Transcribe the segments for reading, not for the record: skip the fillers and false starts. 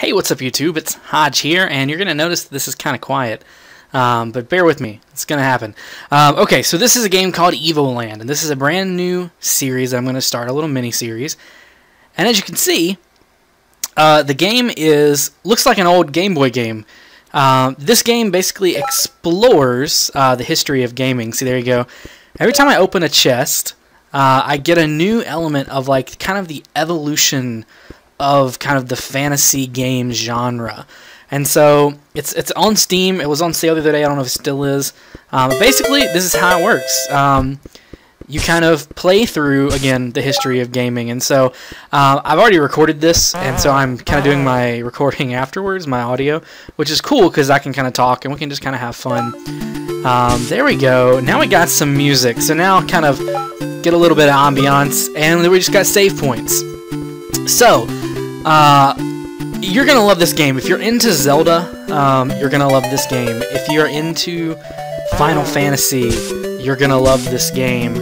Hey, what's up YouTube? It's Hodge here, and you're going to notice this is kind of quiet, but bear with me. It's going to happen. Okay, so this is a game called Evoland, and this is a brand new series that I'm going to start, a little mini-series. And as you can see, the game looks like an old Game Boy game. This game basically explores the history of gaming. See, there you go. Every time I open a chest, I get a new element of like kind of the evolution of kind of the fantasy game genre. And so it's on Steam. It was on sale the other day. I don't know if it still is. Basically, this is how it works. You kind of play through, again, the history of gaming. And so I've already recorded this, and so I'm kind of doing my recording afterwards, my audio, which is cool because I can kind of talk and we can just kind of have fun. There we go. Now we got some music. So now kind of get a little bit of ambiance, and then we just got save points. So, you're going to love this game. If you're into Zelda, you're going to love this game. If you're into Final Fantasy, you're going to love this game.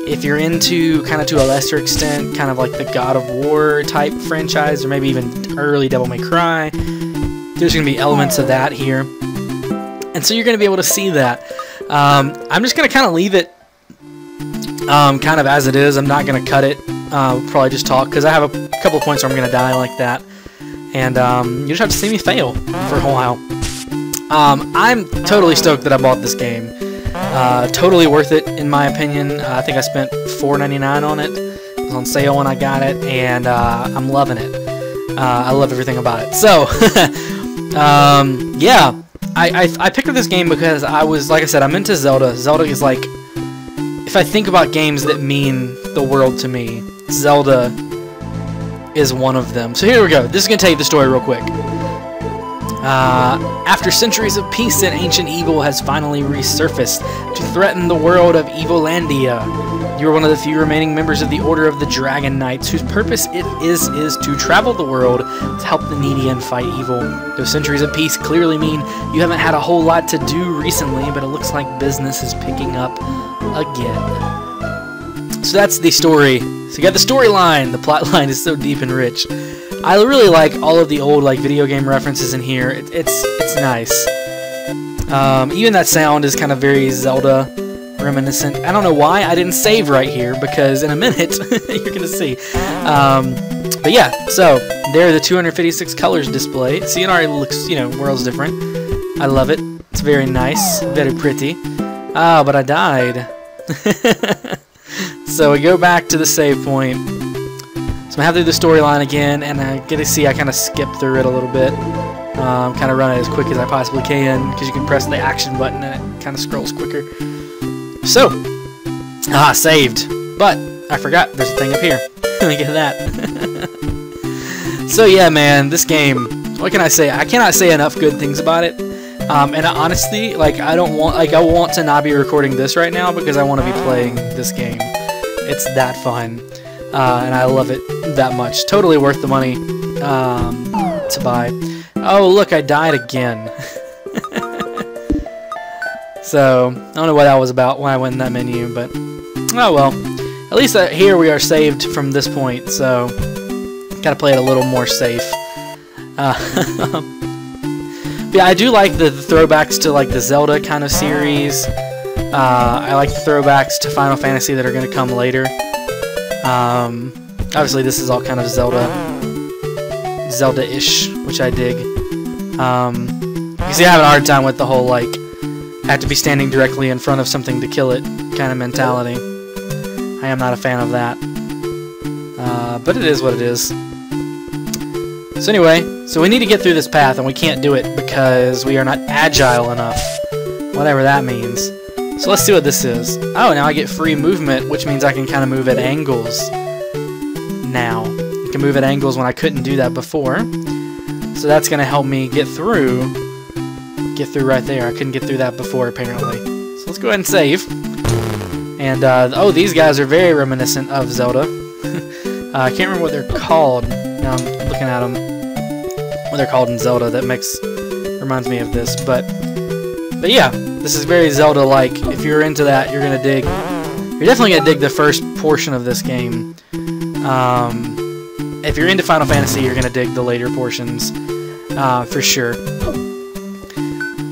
If you're into, kind of to a lesser extent, kind of like the God of War type franchise, or maybe even early Devil May Cry, there's going to be elements of that here. And so you're going to be able to see that. I'm just going to kind of leave it kind of as it is. I'm not going to cut it. We'll probably just talk, because I have a couple of points where I'm going to die like that. And you just have to see me fail for a while. I'm totally stoked that I bought this game. Totally worth it, in my opinion. I think I spent $4.99 on it. It was on sale when I got it, and I'm loving it. I love everything about it. So, yeah, I picked up this game because like I said, I'm into Zelda. Zelda is like, if I think about games that mean the world to me, Zelda is one of them. So here we go. This is going to tell you the story real quick. After centuries of peace, an ancient evil has finally resurfaced to threaten the world of Evolandia. You are one of the few remaining members of the Order of the Dragon Knights, whose purpose is to travel the world to help the needy and fight evil. Those centuries of peace clearly mean you haven't had a whole lot to do recently, but it looks like business is picking up again. So that's the story. So you got the storyline. The plot line is so deep and rich. I really like all of the old video game references in here. It's nice. Even that sound is kind of very Zelda reminiscent. I don't know why I didn't save right here, because in a minute you're gonna see. But yeah, so there are the 256 colors display. See, it already looks, world's different. I love it. It's very nice, very pretty. Ah, but I died. So we go back to the save point. So I have to do the storyline again, and I get to see I kind of skip through it a little bit. Kind of run it as quick as I possibly can, because you can press the action button and it kind of scrolls quicker. So, saved. But I forgot there's a thing up here. Let me get that. So yeah, man, this game. What can I say? I cannot say enough good things about it. And honestly, I want to not be recording this right now because I want to be playing this game. It's that fun. And I love it that much. Totally worth the money to buy. Oh, look, I died again. So, I don't know what that was about when I went in that menu, but oh well. At least here we are saved from this point, so gotta play it a little more safe. But yeah, I do like the throwbacks to the Zelda kind of series. I like the throwbacks to Final Fantasy that are going to come later. Obviously this is all kind of Zelda-ish, which I dig. Because you have a hard time with the whole have to be standing directly in front of something to kill it kind of mentality. I am not a fan of that. But it is what it is. So anyway, so we need to get through this path, and we can't do it because we are not agile enough. Whatever that means. So let's see what this is. Oh, now I get free movement, which means I can kind of move at angles now. I can move at angles when I couldn't do that before. So that's going to help me get through right there. I couldn't get through that before, apparently. So let's go ahead and save. And, oh, these guys are very reminiscent of Zelda. I can't remember what they're called. Now I'm looking at them. What they're called in Zelda that reminds me of this. But yeah, this is very Zelda-like. If you're into that, you're definitely gonna dig the first portion of this game. If you're into Final Fantasy, you're gonna dig the later portions. for sure.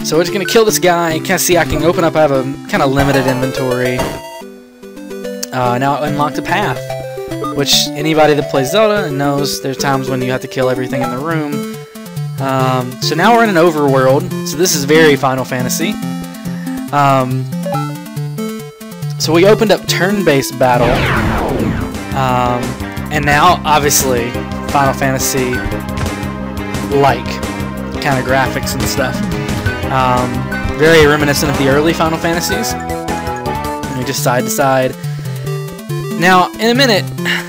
So we're just gonna kill this guy. Kind of see I can open up. I have a kind of limited inventory. Now I unlocked a path, which anybody that plays Zelda knows there's times when you have to kill everything in the room. So now we're in an overworld. So this is very Final Fantasy. So we opened up turn-based battle, and now obviously Final Fantasy-like kind of graphics and stuff. Very reminiscent of the early Final Fantasies. And we just side to side. Now, in a minute,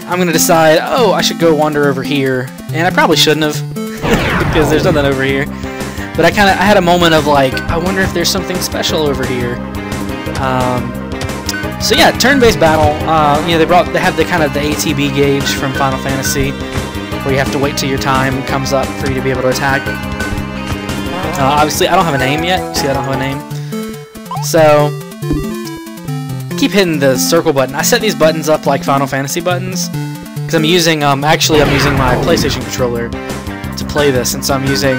I'm going to decide, oh, I should go wander over here. And I probably shouldn't have, because there's nothing over here. But I had a moment of like, I wonder if there's something special over here. So yeah, turn-based battle. You know, they have the kind of the ATB gauge from Final Fantasy, where you have to wait till your time comes up for you to be able to attack. Obviously, I don't have a name yet. See, I don't have a name. So I keep hitting the circle button. I set these buttons up like Final Fantasy buttons because I'm using actually I'm using my PlayStation controller to play this, and so I'm using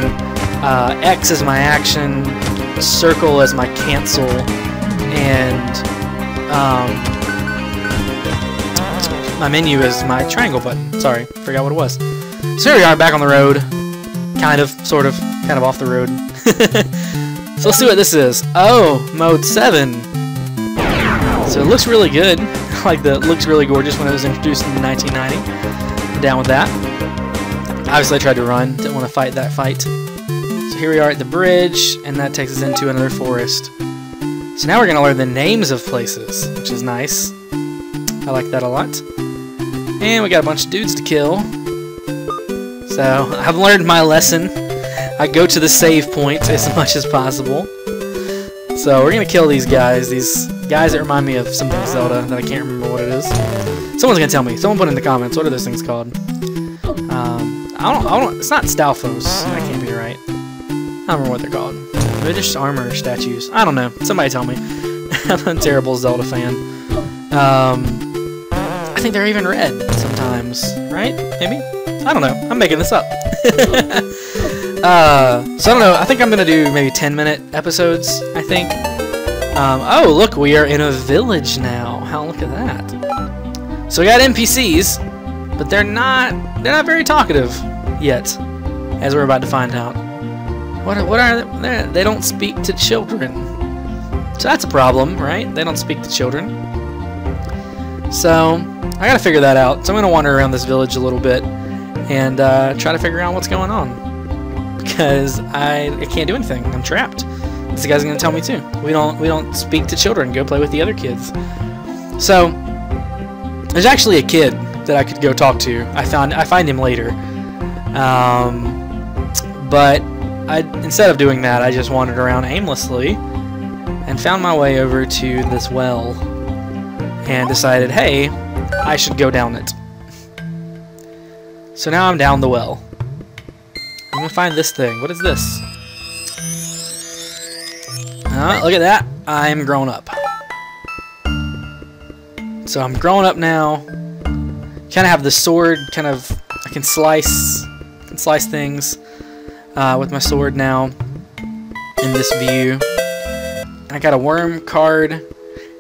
X as my action, circle as my cancel, and my menu is my triangle button. Sorry, forgot what it was. So here we are, back on the road. Kind of, sort of, kind of off the road. So let's see what this is. Oh, mode 7. So it looks really good. It looks really gorgeous when it was introduced in 1990. I'm down with that. Obviously I tried to run, didn't want to fight that fight. So here we are at the bridge, and that takes us into another forest. So now we're going to learn the names of places, which is nice. I like that a lot. And we got a bunch of dudes to kill. So I've learned my lesson. I go to the save point as much as possible. So we're going to kill these guys that remind me of something Zelda that I can't remember what it is. Someone's going to tell me. Someone put in the comments, what are those things called? I don't, it's not Stalfos. That can't be right. I don't remember what they're called. They're just armor statues. I don't know. Somebody tell me. I'm a terrible Zelda fan. I think they're even red sometimes, right? Maybe? I don't know. I'm making this up. So I don't know. I think I'm gonna do maybe 10-minute episodes. I think. Oh, look, we are in a village now. How? Look at that. So we got NPCs, but they're not very talkative yet, as we're about to find out. What are they? They don't speak to children. So that's a problem, right? They don't speak to children. So I gotta figure that out. So I'm gonna wander around this village a little bit and try to figure out what's going on, because I can't do anything. I'm trapped. This guy's gonna tell me too. We don't speak to children. Go play with the other kids. So there's actually a kid that I could go talk to. I find him later. But instead of doing that, I just wandered around aimlessly and found my way over to this well and decided, hey, I should go down it. So now I'm down the well. I'm gonna find this thing. What is this? Look at that. I'm grown up. So I'm grown up now. Kind of have the sword. Kind of, I can slice things with my sword now. In this view, I got a worm card,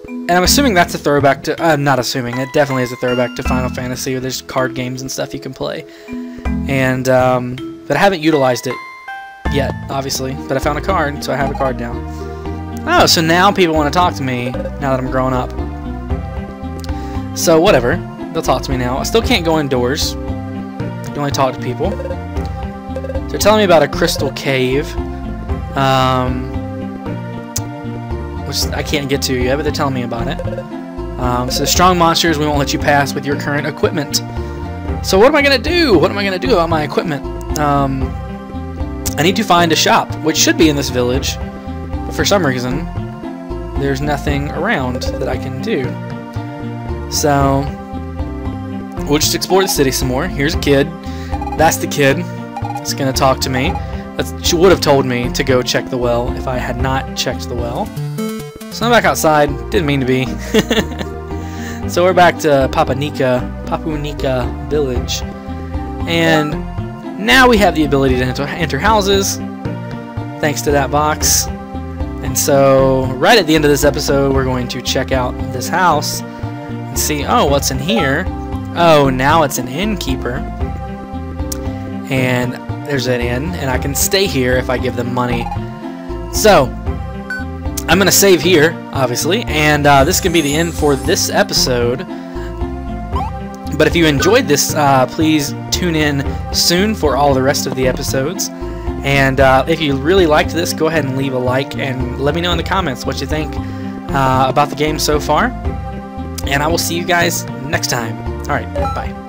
and I'm assuming that's a throwback to. I'm not assuming. It definitely is a throwback to Final Fantasy, where there's card games and stuff you can play. And but I haven't utilized it yet, obviously. But I found a card, so I have a card now. Oh, so now people want to talk to me now that I'm grown up. So whatever, they'll talk to me now. I still can't go indoors. I can only talk to people. They're telling me about a crystal cave, which I can't get to yet, but they're telling me about it. So strong monsters, we won't let you pass with your current equipment. So what am I going to do? What am I going to do about my equipment? I need to find a shop, which should be in this village. But for some reason, there's nothing around that I can do. So we'll just explore the city some more. Here's a kid. That's the kid. It's going to talk to me. She would have told me to go check the well if I had not checked the well. So I'm back outside. Didn't mean to be. So we're back to Papunica Village. And Now we have the ability to enter houses, thanks to that box. And so, right at the end of this episode, we're going to check out this house and see, oh, what's in here? Oh, now it's an innkeeper. And there's an inn, and I can stay here if I give them money. So, I'm going to save here, obviously, and this can be the end for this episode. But if you enjoyed this, please tune in soon for all the rest of the episodes. And if you really liked this, go ahead and leave a like and let me know in the comments what you think about the game so far. And I will see you guys next time. Alright, bye.